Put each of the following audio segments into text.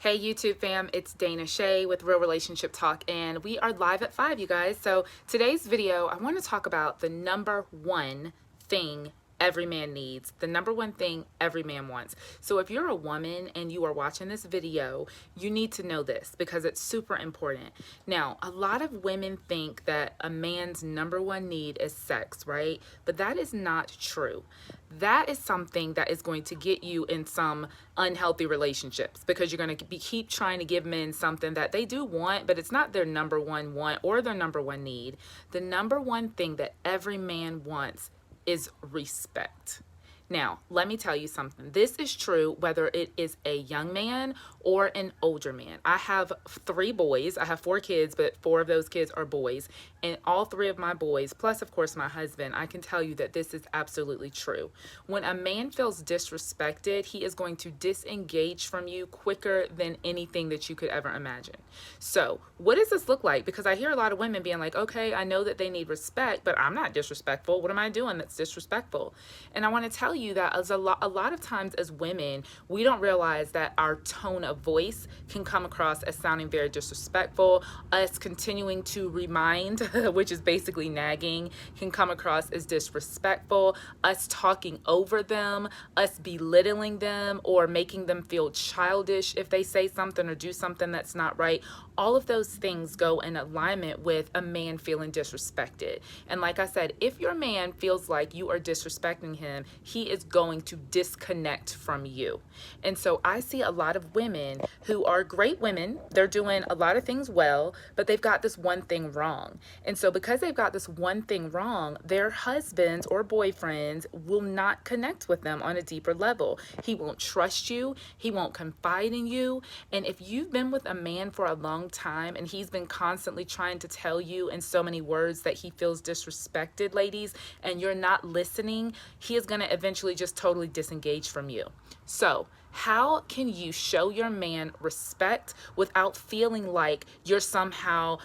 Hey YouTube fam, it's Dana Shay with Real Relationship Talk, and we are live at 5, you guys. So today's video, I want to talk about the number one thing every man needs, the number one thing every man wants. So if you're a woman and you are watching this video, you need to know this because it's super important. Now, a lot of women think that a man's number one need is sex, right? But that is not true. That is something that is going to get you in some unhealthy relationships because you're going to keep trying to give men something that they do want, but it's not their number one want or their number one need. The number one thing that every man wants is respect. Now, let me tell you something. This is true whether it is a young man or an older man. I have 3 boys. I have 4 kids, but 4 of those kids are boys. And all 3 of my boys, plus of course my husband, I can tell you that this is absolutely true. When a man feels disrespected, he is going to disengage from you quicker than anything that you could ever imagine. So what does this look like? Because I hear a lot of women being like, okay, I know that they need respect, but I'm not disrespectful. What am I doing that's disrespectful? And I want to tell you that as a lot of times as women, we don't realize that our tone of voice can come across as sounding very disrespectful. Us continuing to remind, which is basically nagging, can come across as disrespectful. Us talking over them, us belittling them, or making them feel childish if they say something or do something that's not right. All of those things go in alignment with a man feeling disrespected. And like I said, if your man feels like you are disrespecting him, he is going to disconnect from you. And so I see a lot of women who are great women. They're doing a lot of things well, but they've got this one thing wrong. And so because they've got this one thing wrong, their husbands or boyfriends will not connect with them on a deeper level. He won't trust you. He won't confide in you. And if you've been with a man for a long time and he's been constantly trying to tell you in so many words that he feels disrespected, ladies, and you're not listening, he is going to eventually just totally disengage from you. So how can you show your man respect without feeling like you're somehow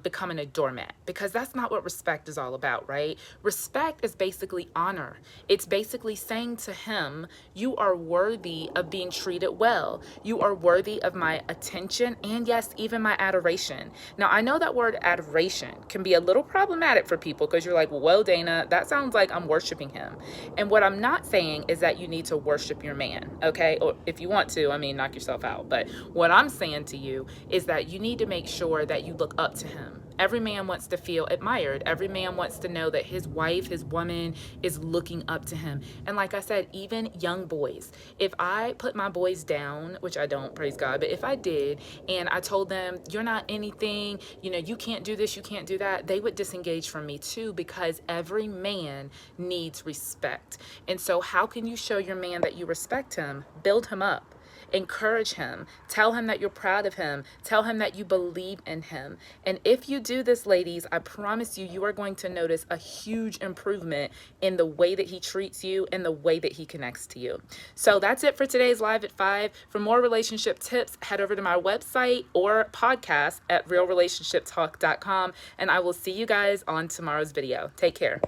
becoming a doormat? Because that's not what respect is all about, right? Respect is basically honor. It's basically saying to him, you are worthy of being treated well. You are worthy of my attention and yes, even my adoration. Now, I know that word adoration can be a little problematic for people because you're like, well, Dana, that sounds like I'm worshiping him. And what I'm not saying is that you need to worship your man, okay? Or if you want to, I mean, knock yourself out. But what I'm saying to you is that you need to make sure that you look up to him. Every man wants to feel admired. Every man wants to know that his wife, his woman is looking up to him. And like I said, even young boys, if I put my boys down, which I don't, praise God, but if I did, and I told them, you're not anything, you can't do this, you can't do that, they would disengage from me too, because every man needs respect. And so how can you show your man that you respect him? Build him up. Encourage him. Tell him that you're proud of him. Tell him that you believe in him. And if you do this, ladies, I promise you, you are going to notice a huge improvement in the way that he treats you and the way that he connects to you. So that's it for today's Live at 5. For more relationship tips, head over to my website or podcast at realrelationshiptalk.com. And I will see you guys on tomorrow's video. Take care.